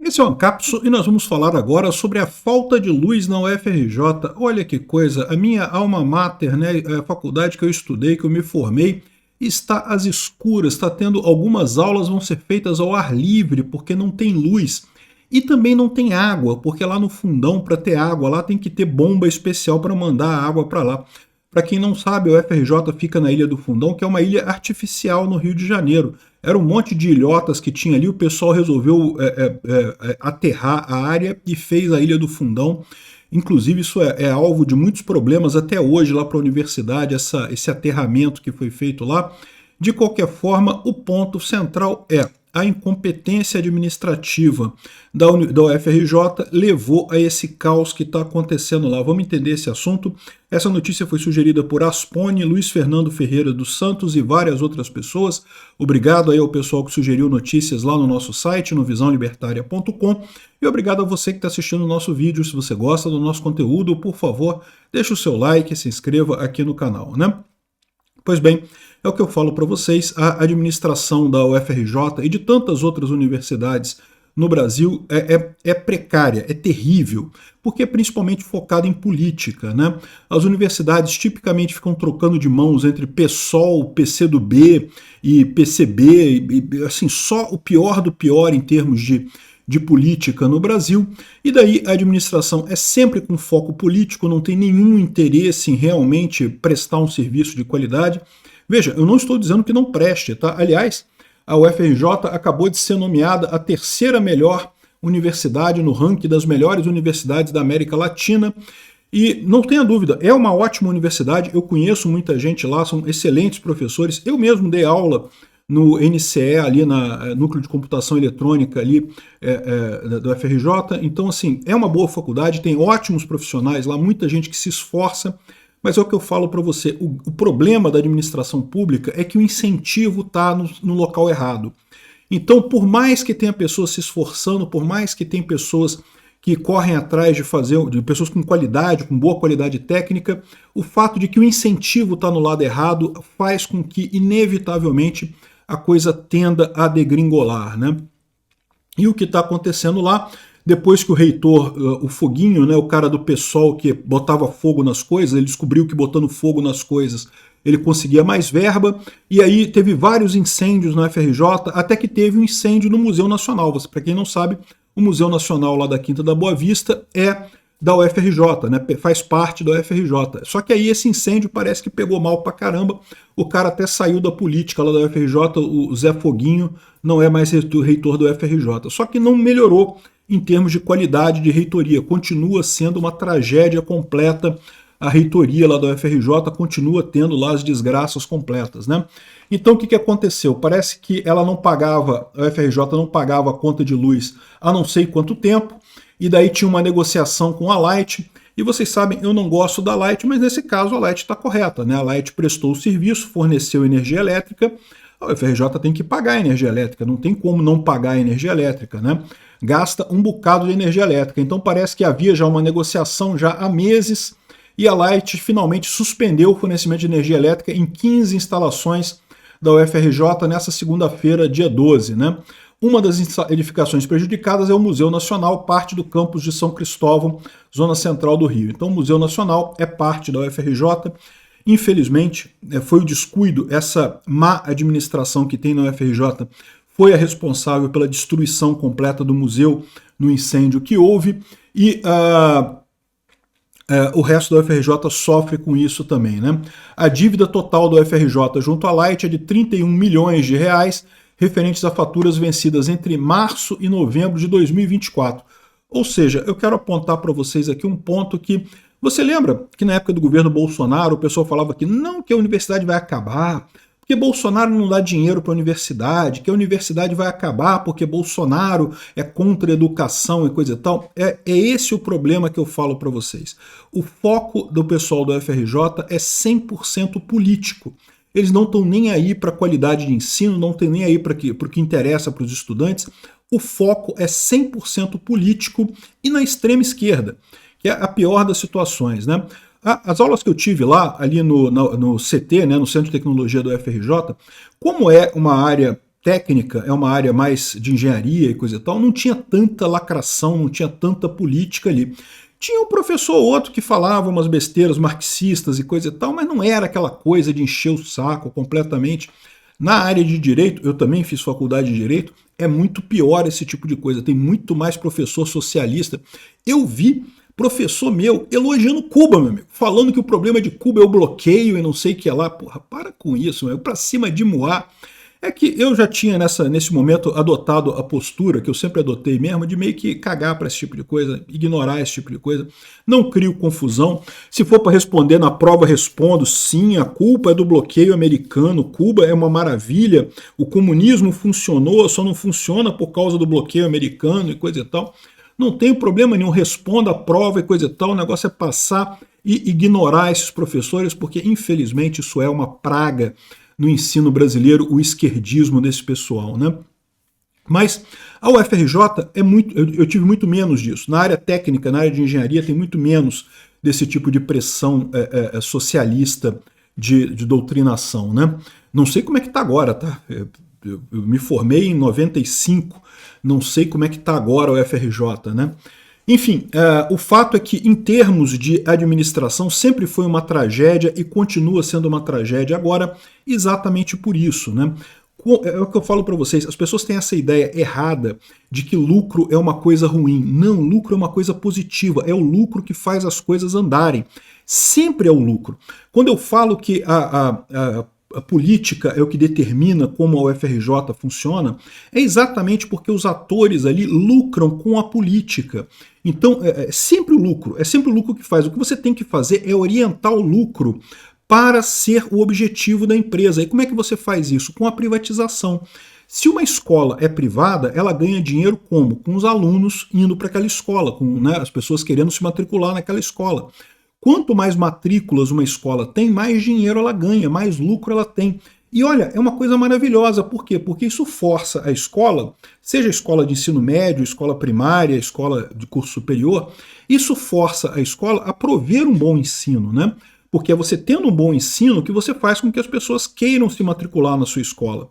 Esse é o Ancapso e nós vamos falar agora sobre a falta de luz na UFRJ. Olha que coisa, a minha alma mater, né, a faculdade que eu estudei, que eu me formei, está às escuras, está tendo algumas aulas vão ser feitas ao ar livre, porque não tem luz. E também não tem água, porque lá no fundão, para ter água, lá tem que ter bomba especial para mandar a água para lá. Para quem não sabe, o UFRJ fica na Ilha do Fundão, que é uma ilha artificial no Rio de Janeiro. Era um monte de ilhotas que tinha ali, o pessoal resolveu aterrar a área e fez a Ilha do Fundão. Inclusive, isso é alvo de muitos problemas até hoje lá para a universidade, esse aterramento que foi feito lá. De qualquer forma, o ponto central é a incompetência administrativa da UFRJ levou a esse caos que está acontecendo lá. Vamos entender esse assunto. Essa notícia foi sugerida por Aspone, Luiz Fernando Ferreira dos Santos e várias outras pessoas. Obrigado aí ao pessoal que sugeriu notícias lá no nosso site, no visãolibertaria.com. E obrigado a você que está assistindo o nosso vídeo. Se você gosta do nosso conteúdo, por favor, deixe o seu like e se inscreva aqui no canal, né? Pois bem, é o que eu falo para vocês, a administração da UFRJ e de tantas outras universidades no Brasil é precária, é terrível, porque é principalmente focada em política, né? As universidades tipicamente ficam trocando de mãos entre PSOL, PCdoB e PCB, e assim, só o pior do pior em termos de política no Brasil, e daí a administração é sempre com foco político, não tem nenhum interesse em realmente prestar um serviço de qualidade. Veja, eu não estou dizendo que não preste, tá? Aliás, a UFRJ acabou de ser nomeada a terceira melhor universidade no ranking das melhores universidades da América Latina, e não tenha dúvida, é uma ótima universidade, eu conheço muita gente lá, são excelentes professores, eu mesmo dei aula no NCE, ali na Núcleo de Computação Eletrônica ali do UFRJ, então assim, é uma boa faculdade, tem ótimos profissionais lá, muita gente que se esforça, mas é o que eu falo para você, o problema da administração pública é que o incentivo está no local errado. Então, por mais que tenha pessoas se esforçando, por mais que tenha pessoas que correm atrás de pessoas com qualidade, com boa qualidade técnica, o fato de que o incentivo está no lado errado faz com que, inevitavelmente, a coisa tenda a degringolar, né? E o que está acontecendo lá, depois que o reitor, o Foguinho, né, o cara do PSOL que botava fogo nas coisas, ele descobriu que botando fogo nas coisas ele conseguia mais verba, e aí teve vários incêndios na UFRJ, até que teve um incêndio no Museu Nacional. Para quem não sabe, o Museu Nacional lá da Quinta da Boa Vista é da UFRJ, né? Faz parte da UFRJ. Só que aí esse incêndio parece que pegou mal pra caramba, o cara até saiu da política lá da UFRJ, o Zé Foguinho não é mais reitor da UFRJ. Só que não melhorou em termos de qualidade de reitoria, continua sendo uma tragédia completa. A reitoria lá da UFRJ continua tendo lá as desgraças completas, né? Então o que aconteceu? Parece que ela não pagava, a UFRJ não pagava a conta de luz há não sei quanto tempo, e daí tinha uma negociação com a Light, e vocês sabem, eu não gosto da Light, mas nesse caso a Light está correta, né? A Light prestou o serviço, forneceu energia elétrica, a UFRJ tem que pagar a energia elétrica, não tem como não pagar a energia elétrica, né? Gasta um bocado de energia elétrica, então parece que havia já uma negociação já há meses, e a Light finalmente suspendeu o fornecimento de energia elétrica em 15 instalações da UFRJ nessa segunda-feira, dia 12, né? Uma das edificações prejudicadas é o Museu Nacional, parte do campus de São Cristóvão, zona central do Rio. Então o Museu Nacional é parte da UFRJ. Infelizmente, foi o descuido, essa má administração que tem na UFRJ foi a responsável pela destruição completa do museu no incêndio que houve, e o resto da UFRJ sofre com isso também, né? A dívida total da UFRJ junto à Light é de 31 milhões de reais, referentes a faturas vencidas entre março e novembro de 2024. Ou seja, eu quero apontar para vocês aqui um ponto que... Você lembra que na época do governo Bolsonaro o pessoal falava que não, que a universidade vai acabar, porque Bolsonaro não dá dinheiro para a universidade, que a universidade vai acabar porque Bolsonaro é contra a educação e coisa e tal. É esse o problema que eu falo para vocês. O foco do pessoal da UFRJ é 100% político. Eles não estão nem aí para a qualidade de ensino, não estão nem aí para o que interessa para os estudantes. O foco é 100% político e na extrema esquerda, que é a pior das situações, né? As aulas que eu tive lá, ali no CT, né, no Centro de Tecnologia do UFRJ, como é uma área técnica é uma área mais de engenharia e coisa e tal, não tinha tanta lacração, não tinha tanta política ali. Tinha um professor ou outro que falava umas besteiras marxistas e coisa e tal, mas não era aquela coisa de encher o saco completamente. Na área de direito, eu também fiz faculdade de direito, é muito pior esse tipo de coisa, tem muito mais professor socialista. Eu vi professor meu elogiando Cuba, meu amigo, falando que o problema de Cuba é o bloqueio e não sei o que lá. Porra, para com isso, meu, pra cima de Moá. É que eu já tinha nesse momento adotado a postura, que eu sempre adotei mesmo, de meio que cagar para esse tipo de coisa, ignorar esse tipo de coisa. Não crio confusão. Se for para responder na prova, respondo sim, a culpa é do bloqueio americano, Cuba é uma maravilha, o comunismo funcionou, só não funciona por causa do bloqueio americano e coisa e tal. Não tenho problema nenhum, responda a prova e coisa e tal, o negócio é passar e ignorar esses professores, porque infelizmente isso é uma praga no ensino brasileiro, o esquerdismo desse pessoal, né? Mas a UFRJ é muito, eu tive muito menos disso. Na área técnica, na área de engenharia, tem muito menos desse tipo de pressão socialista de doutrinação, né? Não sei como é que está agora, tá? Eu me formei em 95, não sei como é que está agora a UFRJ, né? Enfim, o fato é que, em termos de administração, sempre foi uma tragédia e continua sendo uma tragédia agora, exatamente por isso, né? É o que eu falo para vocês, as pessoas têm essa ideia errada de que lucro é uma coisa ruim. Não, lucro é uma coisa positiva, é o lucro que faz as coisas andarem. Sempre é o lucro. Quando eu falo que a política é o que determina como a UFRJ funciona, é exatamente porque os atores ali lucram com a política. Então, é sempre o lucro que faz. O que você tem que fazer é orientar o lucro para ser o objetivo da empresa. E como é que você faz isso? Com a privatização. Se uma escola é privada, ela ganha dinheiro como? Com os alunos indo para aquela escola, com, né, as pessoas querendo se matricular naquela escola. Quanto mais matrículas uma escola tem, mais dinheiro ela ganha, mais lucro ela tem. E olha, é uma coisa maravilhosa. Por quê? Porque isso força a escola, seja a escola de ensino médio, escola primária, escola de curso superior, isso força a escola a prover um bom ensino, né? Porque é você tendo um bom ensino que você faz com que as pessoas queiram se matricular na sua escola.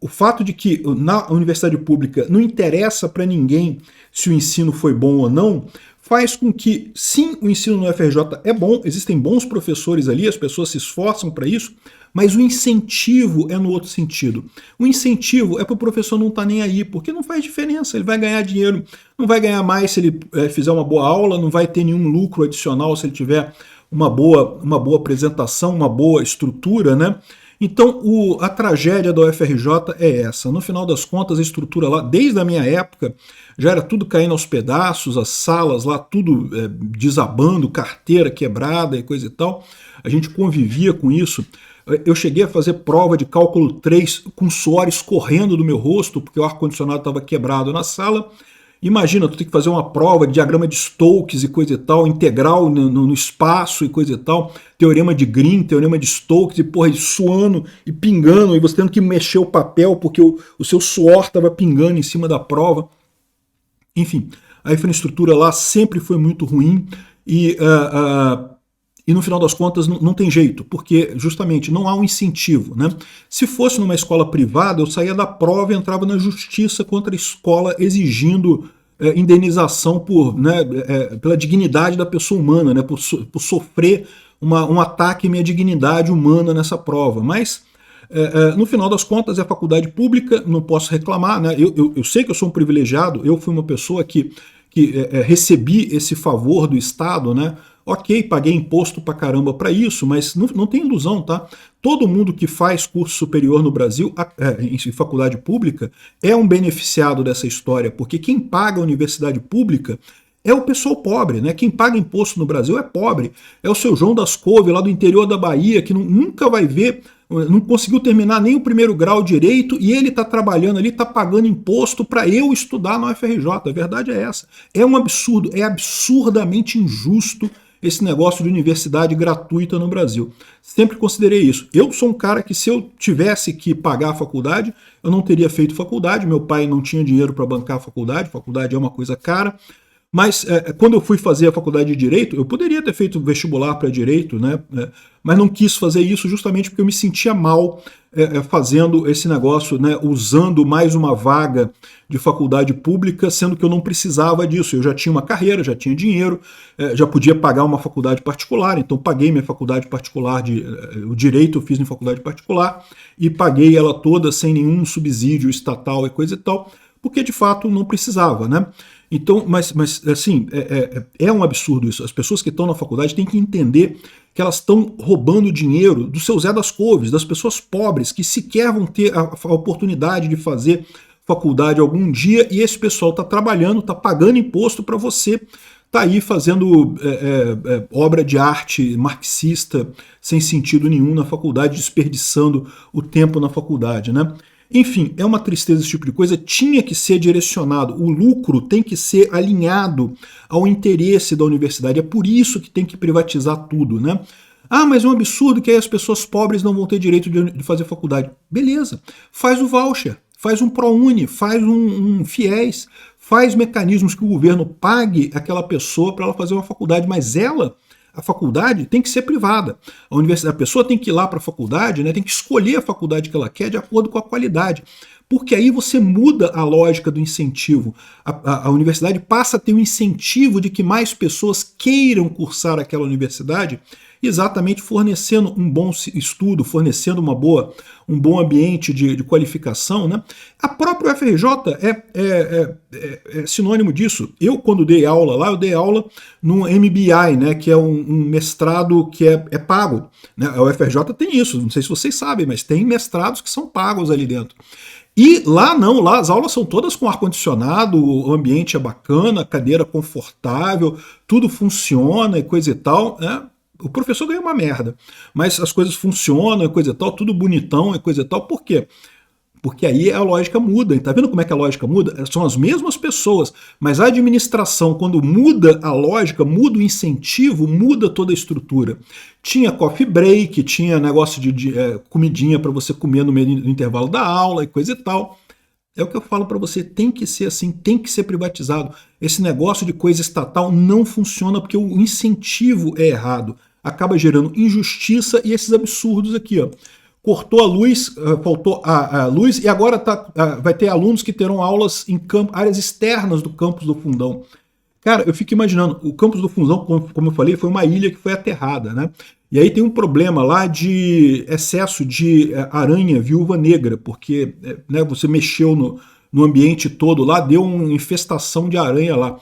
O fato de que na universidade pública não interessa para ninguém se o ensino foi bom ou não, faz com que, sim, o ensino no UFRJ é bom, existem bons professores ali, as pessoas se esforçam para isso, mas o incentivo é no outro sentido. O incentivo é para o professor não estar nem aí, porque não faz diferença, ele vai ganhar dinheiro, não vai ganhar mais se ele fizer uma boa aula, não vai ter nenhum lucro adicional se ele tiver uma boa apresentação, uma boa estrutura, né? Então, a tragédia da UFRJ é essa. No final das contas, a estrutura lá, desde a minha época, já era tudo caindo aos pedaços, as salas lá, tudo desabando, carteira quebrada e coisa e tal. A gente convivia com isso. Eu cheguei a fazer prova de cálculo 3 com suor escorrendo do meu rosto, porque o ar-condicionado estava quebrado na sala. Imagina, tu tem que fazer uma prova de diagrama de Stokes e coisa e tal, integral no espaço e coisa e tal, teorema de Green, teorema de Stokes, e porra, suando e pingando, e você tendo que mexer o papel porque o seu suor estava pingando em cima da prova. Enfim, a infraestrutura lá sempre foi muito ruim e no final das contas não tem jeito, porque justamente não há um incentivo, né? Se fosse numa escola privada, eu saía da prova e entrava na justiça contra a escola exigindo indenização pela dignidade da pessoa humana, né? por sofrer um ataque à minha dignidade humana nessa prova. Mas, no final das contas, é faculdade pública, não posso reclamar, né? Eu sei que eu sou um privilegiado, eu fui uma pessoa que recebi esse favor do Estado, né? Ok, paguei imposto pra caramba para isso, mas não tem ilusão, tá? Todo mundo que faz curso superior no Brasil, em faculdade pública, é um beneficiado dessa história, porque quem paga a universidade pública é o pessoal pobre, né? Quem paga imposto no Brasil é pobre. É o seu João das Couve, lá do interior da Bahia, que nunca vai ver, não conseguiu terminar nem o primeiro grau direito e ele está trabalhando ali, está pagando imposto para eu estudar na UFRJ. A verdade é essa. É um absurdo, é absurdamente injusto esse negócio de universidade gratuita no Brasil. Sempre considerei isso. Eu sou um cara que, se eu tivesse que pagar a faculdade, eu não teria feito faculdade. Meu pai não tinha dinheiro para bancar a faculdade é uma coisa cara. Mas quando eu fui fazer a faculdade de Direito, eu poderia ter feito vestibular para Direito, né? Mas não quis fazer isso justamente porque eu me sentia mal fazendo esse negócio, né? Usando mais uma vaga de faculdade pública, sendo que eu não precisava disso. Eu já tinha uma carreira, já tinha dinheiro, já podia pagar uma faculdade particular, então paguei minha faculdade particular, o Direito eu fiz em faculdade particular, e paguei ela toda sem nenhum subsídio estatal e coisa e tal, porque de fato não precisava, né? Então, mas assim, é um absurdo isso. As pessoas que estão na faculdade têm que entender que elas estão roubando dinheiro do seu Zé das Couves, das pessoas pobres que sequer vão ter a oportunidade de fazer faculdade algum dia, e esse pessoal está trabalhando, está pagando imposto para você tá aí fazendo obra de arte marxista sem sentido nenhum na faculdade, desperdiçando o tempo na faculdade, né? Enfim, é uma tristeza esse tipo de coisa, tinha que ser direcionado, o lucro tem que ser alinhado ao interesse da universidade, é por isso que tem que privatizar tudo, né? Ah, mas é um absurdo que aí as pessoas pobres não vão ter direito de fazer faculdade. Beleza, faz o voucher, faz um ProUni, faz um FIES, faz mecanismos que o governo pague aquela pessoa para ela fazer uma faculdade, mas a faculdade tem que ser privada. A pessoa tem que ir lá para a faculdade, né, tem que escolher a faculdade que ela quer de acordo com a qualidade. Porque aí você muda a lógica do incentivo. A universidade passa a ter um incentivo de que mais pessoas queiram cursar aquela universidade, exatamente fornecendo um bom estudo, fornecendo um bom ambiente de qualificação, né? A própria UFRJ é sinônimo disso. Eu, quando dei aula lá, eu dei aula no MBI, né, que é um mestrado que é pago, né? A UFRJ tem isso, não sei se vocês sabem, mas tem mestrados que são pagos ali dentro. E lá não, lá as aulas são todas com ar-condicionado, o ambiente é bacana, cadeira confortável, tudo funciona e coisa e tal, né? O professor ganha uma merda, mas as coisas funcionam e coisa e tal, tudo bonitão e coisa e tal. Por quê? Porque aí a lógica muda. E tá vendo como é que a lógica muda? São as mesmas pessoas, mas a administração, quando muda a lógica, muda o incentivo, muda toda a estrutura. Tinha coffee break, tinha negócio de comidinha para você comer no intervalo da aula e coisa e tal. É o que eu falo para você, tem que ser assim, tem que ser privatizado. Esse negócio de coisa estatal não funciona porque o incentivo é errado. Acaba gerando injustiça e esses absurdos aqui, ó. Cortou a luz, faltou a luz, e agora vai ter alunos que terão aulas em áreas externas do campus do Fundão. Cara, eu fico imaginando, o campus do Fundão, como eu falei, foi uma ilha que foi aterrada, né? E aí tem um problema lá de excesso de aranha viúva negra, porque né, você mexeu no ambiente todo lá, deu uma infestação de aranha lá.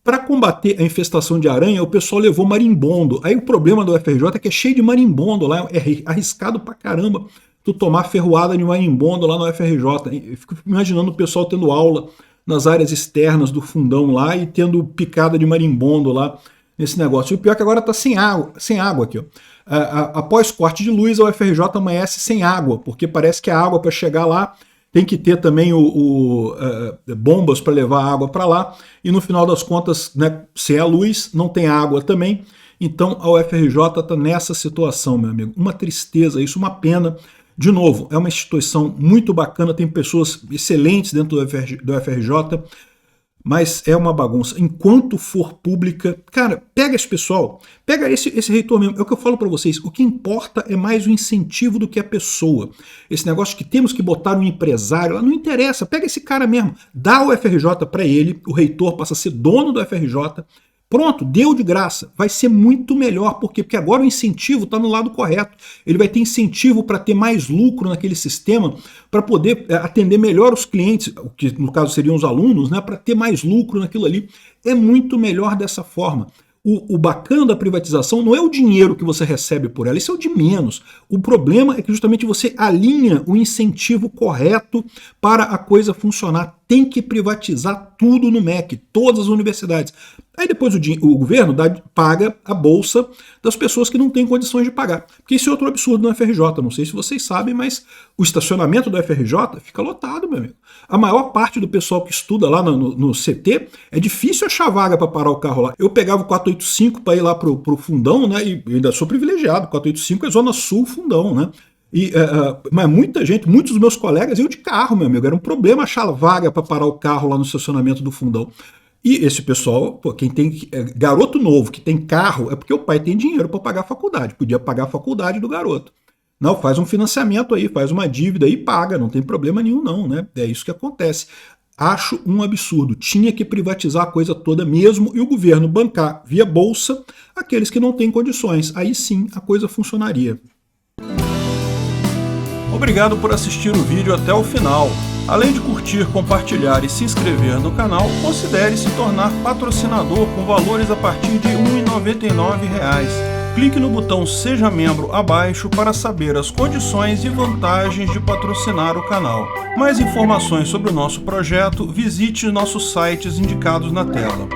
Para combater a infestação de aranha, o pessoal levou marimbondo. Aí o problema do UFRJ é que é cheio de marimbondo lá, é arriscado pra caramba tu tomar ferroada de marimbondo lá no UFRJ. Eu fico imaginando o pessoal tendo aula nas áreas externas do Fundão lá e tendo picada de marimbondo lá nesse negócio. E o pior é que agora tá sem água aqui, ó. Após corte de luz, a UFRJ amanhece sem água, porque parece que a água para chegar lá tem que ter também bombas para levar água para lá, e no final das contas, né, sem a luz, não tem água também. Então a UFRJ está nessa situação, meu amigo. Uma tristeza, isso, uma pena. De novo, é uma instituição muito bacana, tem pessoas excelentes dentro do UFRJ, mas é uma bagunça. Enquanto for pública, cara, pega esse pessoal, pega esse reitor mesmo. É o que eu falo para vocês, o que importa é mais o incentivo do que a pessoa. Esse negócio que temos que botar um empresário, não interessa, pega esse cara mesmo, dá o UFRJ para ele, o reitor passa a ser dono do UFRJ, pronto, deu de graça, vai ser muito melhor. Por quê? Porque agora o incentivo está no lado correto. Ele vai ter incentivo para ter mais lucro naquele sistema, para poder atender melhor os clientes, o que no caso seriam os alunos, né, para ter mais lucro naquilo ali. É muito melhor dessa forma. O bacana da privatização não é o dinheiro que você recebe por ela, isso é o de menos. O problema é que justamente você alinha o incentivo correto para a coisa funcionar. Tem que privatizar tudo no MEC, todas as universidades. Aí depois o governo paga a bolsa das pessoas que não têm condições de pagar. Porque isso é outro absurdo no FRJ, não sei se vocês sabem, mas o estacionamento do FRJ fica lotado, meu amigo. A maior parte do pessoal que estuda lá no CT, é difícil achar vaga para parar o carro lá. Eu pegava o 485 para ir lá pro Fundão, né, e ainda sou privilegiado, 485 é Zona Sul Fundão, né. Mas muita gente, muitos dos meus colegas iam de carro, meu amigo, era um problema achar vaga para parar o carro lá no estacionamento do Fundão. E esse pessoal, pô, quem tem garoto novo que tem carro, é porque o pai tem dinheiro para pagar a faculdade, podia pagar a faculdade do garoto. Não, faz um financiamento aí, faz uma dívida e paga, não tem problema nenhum não, né? É isso que acontece. Acho um absurdo. Tinha que privatizar a coisa toda mesmo e o governo bancar via bolsa aqueles que não têm condições. Aí sim a coisa funcionaria. Obrigado por assistir o vídeo até o final. Além de curtir, compartilhar e se inscrever no canal, considere se tornar patrocinador com valores a partir de R$ 1,99. Clique no botão Seja Membro abaixo para saber as condições e vantagens de patrocinar o canal. Mais informações sobre o nosso projeto, visite nossos sites indicados na tela.